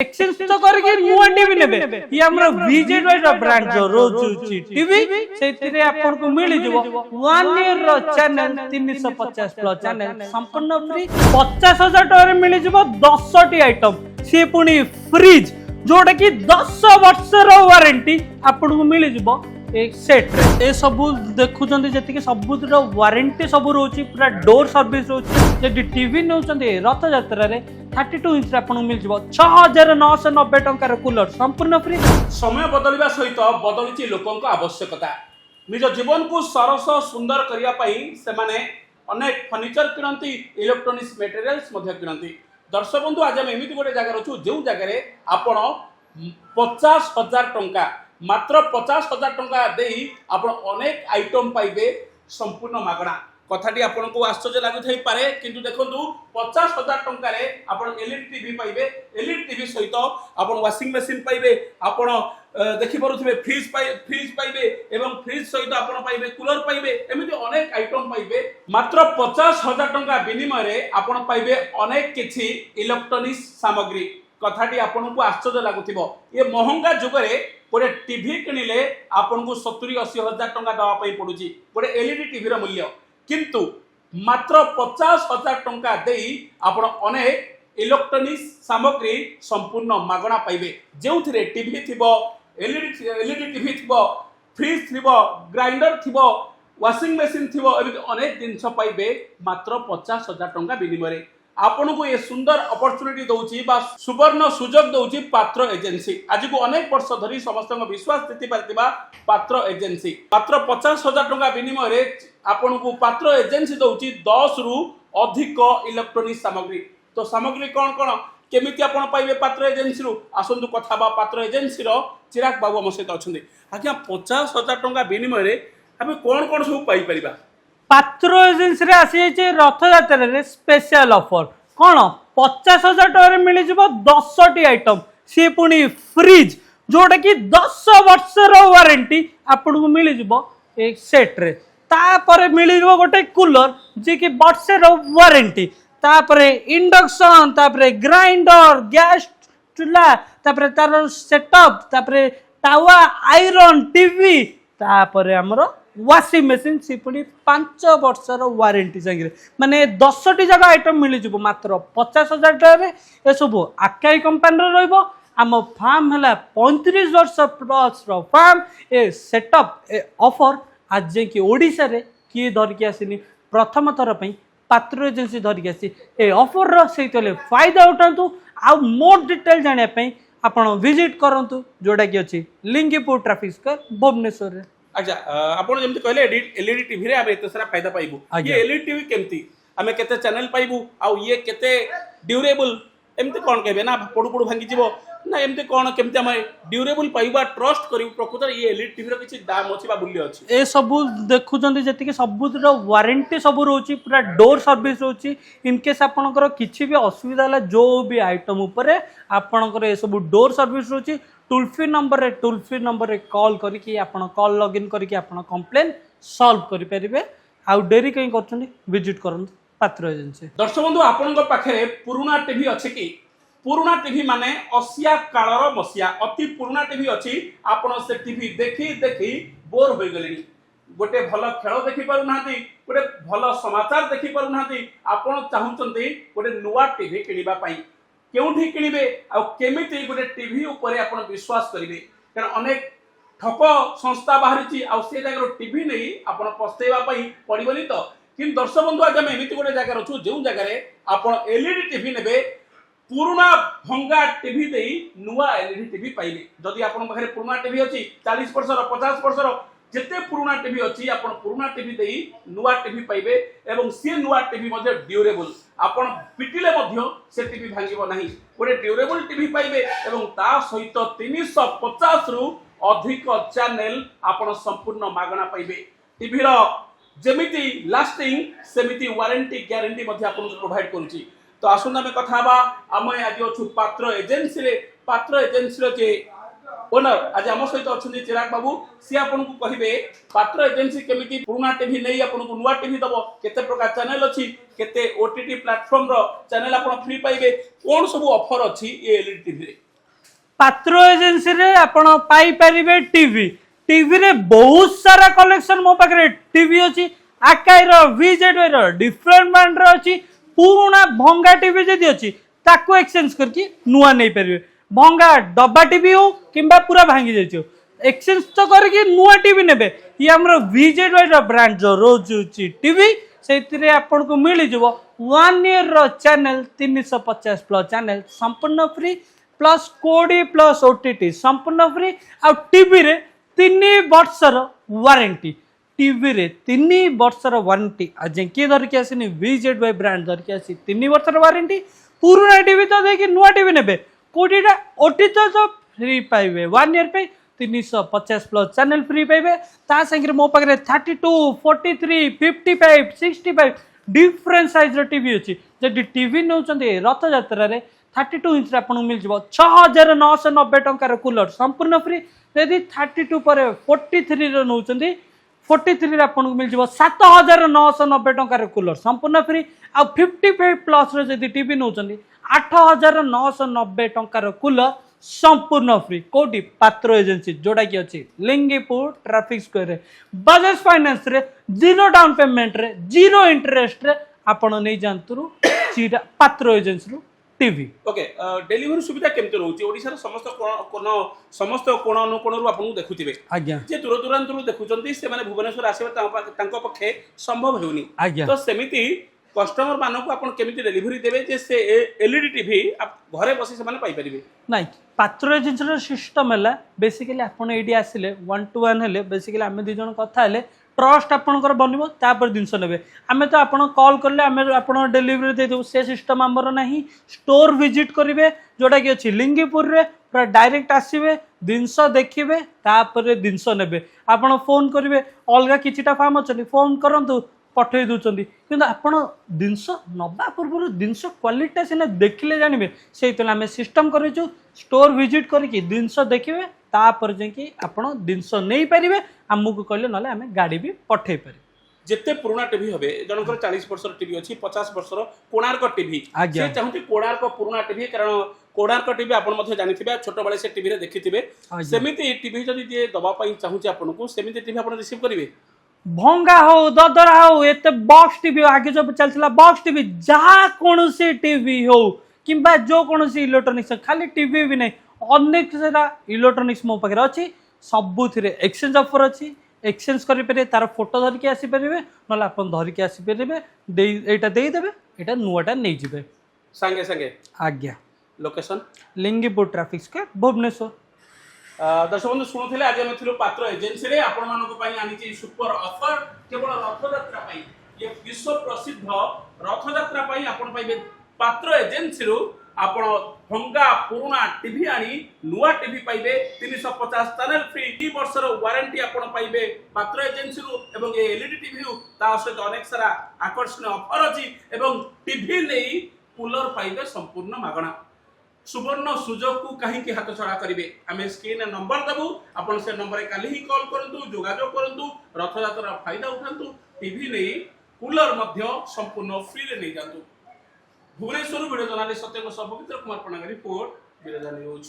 Exchange तो करके नुआ टीवी नेबे ये हमर VZ रो ब्रांड जो रोजुची टीवी सेतिरे आपन को मिली जबो 1 ईयर रो चैनल 350 प्लस चैनल संपूर्ण फ्री 50,000 टका मिली जबो 10 टी आइटम से पुनी फ्रिज जोटा कि 10 वर्ष रो वारंटी आपन को मिली जबो एक सेट रे ए सब देखुचंदी जति के सब वारंटी सब रोची पूरा डोर सर्विस रोची जदि टीवी नउचंदी रथ यात्रा रे 32 इंच आपन मिल जिवो 6990 टंकार कूलर संपूर्ण फ्री। समय बदलिबा सहित बदलिछि लोकंक आवश्यकता निज जीवन को सरस सुंदर करिया पई से माने अनेक फर्निचर किनंती इलेक्ट्रॉनिक्स मटेरियल्स मध्ये किनंती। दर्शक बंधु आज हम एमिति गोटे जगह रछु जेउ जगह रे आपण 50,000 टंका मात्र 50,000 टंका देई आपण अनेक आइटम पाइबे संपूर्ण मागणा। कथाटी आपन को आश्चर्य लागु थाई पारे किंतु देखंतु 50,000 टंका रे आपण एलईडी टीवी पाइबे। एलईडी टीवी सहित आपण वाशिंग मशीन पाइबे, आपण देखि परुथिबे फ्रिज पाइबे एवं फ्रिज सहित आपण पाइबे कूलर पाइबे, एमिति अनेक आइटम पाइबे। मात्र 50,000 टंका विनिमय रे आपण पाइबे अनेक किछि इलेक्ट्रॉनिक्स सामग्री। कथाटी आपन को आश्चर्य लागुथिबो ये महंगा जुग रे गोटे टीवी किनिले आपन को 70-80 हजार टंका दवा पई पडुची गोटे एलईडी टीवी रो मूल्य, किंतु मात्र 50,000 टंका देई आपण अनेक इलेक्ट्रॉनिक्स सामग्री संपूर्ण मागणा पाइबे जेउथिरे टीवी थिबो, एलईडी टीवी थिबो, फ्रिज थिबो, ग्राइंडर थिबो, वाशिंग मशीन थिबो, एमिति अनेक जिंस पाइबे मात्र 50,000 टंका विनिमय रे। आपन को ये सुंदर अपॉर्चुनिटी दउची बा सुवर्ण सुजोग दउची पात्र एजेंसी। आज को अनेक वर्ष धरी समस्त विश्वास स्थिति पातिबा पात्र एजेंसी मात्र 50,000 टंका विनिमय रे आपन को पात्र एजेंसी दउची 10 रु अधिक इलेक्ट्रॉनिक सामग्री। तो सामग्री कोन कोन केमिति आपन पाइबे पात्र एजेंसी रु आसंतु कथा बा पात्र एजेंसी रो चिराग बाबू हम सहित अछंदी। आज्ञा 50,000 टंका विनिमय रे हम कोन कोन सब पाइ परिबा? पात्र एजेंसी रे आसी जे रथ यात्रा रे स्पेशल ऑफर कोन 50,000 टका मिली जबो 10 टी आइटम से पुनी फ्रिज जोटा कि 10 वर्ष रो वारंटी आपन को मिली जबो एक सेट रे। तापर मिली जबो गोटे कूलर जे कि वर्ष रो वारंटी, तापर इंडक्शन, तापर ग्राइंडर, गैस चूल्हा, तापर तार सेटअप, तापर तावा, आयरन, टीवी, तापर हमरो वाशिंग मशीन से पुणी 5 वर्षर वारंटी संगे माने 10 टी जगह आइटम मिली जबो मात्र 50,000 टका रे। ए सब आकाई कंपनी रो रहबो। आम फार्म हला 35 वर्ष प्लस रो फार्म। ए सेटअप ए ऑफर आज जे कि ओडिसा रे की धर के आसीनी प्रथम थर पई पात्र एजेंसी धर के आसी ए ऑफर रो सहितले फायदा उठांतु। आ मोर डिटेल जानिया पई आपण विजिट करंतु जोडा की अछि लिंगीपुर ट्रैफिक स्क्वायर भुवनेश्वर रे। अच्छा आपण जेमति कहले एलईडी टीवी रे आबे एते सारा फायदा पाइबू। ये एलईडी टीवी केमति आमे केते चैनल पाइबू आ ये केते ड्यूरेबल एमति कोन कहबे ना पडु पडु भांगी जीवो ना एमति कोन केमति आमे ड्यूरेबल पाइबा ट्रस्ट करिवु प्रकृत ये एलईडी टीवी रो किछि दाम अछि बा मूल्य अछि? ए सब देखुचंदी जति के सबुर वारंटी सब रोची पूरा डोर सर्विस रोची। इन केस आपनकर किछि भी असुविधा हला जो भी आइटम ऊपर आपनकर ए सब डोर सर्विस रोची। टोल फ्री नंबर रे कॉल करके आपण कॉल लॉगिन करके आपण कंप्लेन सॉल्व करि परिबे। आ डेरी कहीं करछनी विजिट करंतु पात्र एजेंसी। दर्शक बंधु आपण पाखे पुराना टीवी अछि कि? पुराना टीवी माने 80 कालर मसिया अति पुराना टीवी अछि। आपण से टीवी देखि देखि बोर होई गलेनी। गोटे भल खेल देखि पारु नाथि, गोटे भल समाचार देखि पारु नाथि। आपण चाहुचंती गोटे नुवा टीवी किनिबा पई केउठी किनिबे आ केमिति गोटे टीवी ऊपर आपण विश्वास करिवे? कारण अनेक ठक संस्था बाहरिची आ से जगह टीवी नहीं आपण पस्तेबा पई पड़िबनी। तो कि दर्शक बंधु आज हम एमिति गोटे जगह रछु जेउ जगह रे आपण एलईडी टीवी नेबे पुराना भंगा टीवी देई नुवा एलईडी टीवी पाइबे। जदि आपण पाखरे पुराना टीवी अछि 40 वर्षर 50 वर्षर जेते पुराना टीवी अछि आपण पुराना टीवी देई नुवा टीवी पाइबे एवं से नुवा टीवी मध्ये ड्यूरेबल आपण पिटिले मध्ये से टीवी भांगिबो नाही। गोटे ड्यूरेबल टीवी पाइबे एवं ता सहित 350 रु अधिक चैनल आपण संपूर्ण मागणा पाइबे। टीवी रो जेमिति लास्टिंग सेमिति वारंटी ग्यारंटी मध्ये आपण प्रोवाइड करूची। तो आसुन आमे कथा बा आमे आज अछु पात्र एजेंसी रे। पात्र एजेंसी रे जे ओनर आज आम सहित अच्छे चिराग बाबू सी आपन को कहिबे पात्र एजेंसी केमिति पुराना टीवी नहीं आपन को नुवा टीवी दबो, केते प्रकार चैनल अछि, केते ओटीटी प्लेटफॉर्म रो चैनल आपन फ्री पाइबे, कोन सब ऑफर अछि ए एलईडी टीवी रे? पात्र एजेंसी रे आपण पाई परिबे टीवी टीवी रे बहुत सारा कलेक्शन मो पाखरे टीवी अछि आकाई रो VZY रो डिफरेंट ब्रांड रो अछि पुराना भंगा टीवी जदी अछि ताको एक्सचेंज करके नुआ नहीं परिबे भंगा डब्बा टीवी हो किंबा पूरा भांगी जाइछो एक्सचेंज तो करके नुआ टीवी नेबे ये हमरो VZY रो ब्रांड जो रोज अछि टीवी सेतिरे आपन को मिली जबो 1 ईयर रो चैनल 350 प्लस चैनल संपूर्ण फ्री प्लस कोडी प्लस ओटीटी संपूर्ण फ्री आ टीवी रे 3 वर्षर वारंटी टीवी रे 3 वर्षर वारंटी आज किए धरिक आसनी VZY ब्रांड धरिक आसी 3 वर्षर वारंटी पुराना टीवी तो देखि नुआ टीवी नेबे कोडीटा ओटीटी तो फ्री पाइबे 1 ईयर पे 350 प्लस चैनल फ्री पाइबे ता संगे मो पाखरे 32 43 55 65 डिफरेंट साइज रो टीवी अछि जदि टीवी नउचंदे रथ यात्रा रे 32 इंच रे आपन मिल जबो 6990 टंका रो कूलर संपूर्ण फ्री यदि 32 पर 43 रो नउचंदे 43 रे आपन मिल जबो 7990 टंका रो कूलर संपूर्ण फ्री आ 55 प्लस रो जदि टीवी नउचंदे 8990 टंका रो कूलर संपूर्ण फ्री कोटी पात्र एजेंसी जोड़ा की अच्छी लिंगीपुर ट्रैफिक स्क्वायर रे बजाज फाइनेंस रे जीरो डाउन पेमेंट रे जीरो इंटरेस्ट रे आपण नै जानतुरु चीरा पात्र एजेंसी रो टीवी ओके डेलीवरी सुविधा केमते रहउची ओडिसा रे समस्त कोण अनुकोण रु आपन देखुथिबे आज्ञा जे दूर दूरांत रु देखुचंती से माने भुवनेश्वर आसीबे तांको पक्षे संभव हेउनी आज्ञा तो सेमिति कस्टमर मानक आपन केमिति डेलीवरी देबे जे से एलईडी टीवी घरे बसी से माने पाई परिबे नाइ पात्र एजेंसी रो सिस्टम हैला बेसिकली आपन एडी आसिले 1 to 1 हेले बेसिकली आमे दि जण कथा हेले ट्रस्ट आपनकर बनिबो तापर जिंस नेबे आमे तो आपन कॉल करले आमे आपन डेलीवरी दे देबो से सिस्टम हमर नाही स्टोर विजिट करिवे जोटा कि अछि लिंगीपुर रे पूरा डायरेक्ट आसीबे जिंस देखिबे तापर जिंस नेबे आपन फोन करिवे अलगा किछिटा फार्म अछि फोन करंतु पठे दूसरी कि आपड़ जिनस नवा पूर्व जिनस क्वालिटी सीना देखिले जानवे से आम सिस्टम करूँ स्टोर विजिट करके जिनस देखिए तापर जाकि आप जिनस नहीं पारे आमको कहले ना आम गाड़ी भी पठे पारे जिते पुराना टीवी हबे जनकर 40 वर्ष टीवी अछि 50 वर्ष कोणार्क टीवी से चाहूती कोणार्क पुराना टीवी कारण कोणार्क टीवी आपण मध्ये जानिथिबे छोट बळे से टीवी रे देखिथिबे सेमिति टीवी जदी जे दबा पई चाहूची आपनको सेमिति टीवी आपण रिसीव करिवे भंगा हो ददरा हो एते बॉक्स टीवी आगे जो चलथिला बॉक्स टीवी जहाँ कौन सी टीवी हो किंबा जो कौन सी इलेक्ट्रोनिक्स खाली टीवी भी नहीं अनेक सारा इलेक्ट्रोनिक्स मो पाखे अच्छी सबुथिरे एक्सचेंज ऑफर अच्छी एक्सचेंज करें तार फोटो धरिकी आसीपारे ना आप धरिकी आसीपारे यहाँ देदेवे यहाँ नुआटा नहीं जाए सांगे सांगे आज्ञा लोकेशन लिंगीपुर ट्रैफिक स्क्वायर भुवनेश्वर दर्शक बंधु शुणुले आज आम थी पात्र एजेंसी रे आपण मानक आनी सुपर ऑफर केवल रथयात्रा ये विश्व प्रसिद्ध रथयात्रा आपण पाइबे पात्र एजेंसी रु आपण भंगा पुराना टीवी आनी नुआ टीवी पाइबे 350 चैनल फ्री 2 वर्षर वारंटी आपण पाइबे पात्र एजेंसी रु एवं ये एलईडी टीवी रु ता सहित अनेक सारा आकर्षणीय ऑफर अछि एवं टीवी नहीं कूलर पाइबे संपूर्ण मागणा सुवर्ण सुजोग को कहीं हाथ छड़ा करेंगे आम स्क्रीन नंबर देवु आपन से नंबर काली ही कॉल करूँ जोगाजोग करूँ रथयात्रा फायदा उठातु टीवी नहीं कूलर संपूर्ण फ्री रे नहीं जातु भुवनेश्वर वीडियो जर्नलिस्ट सत्यम पवित्र कुमार पणागा रिपोर्ट बिरजा न्यूज।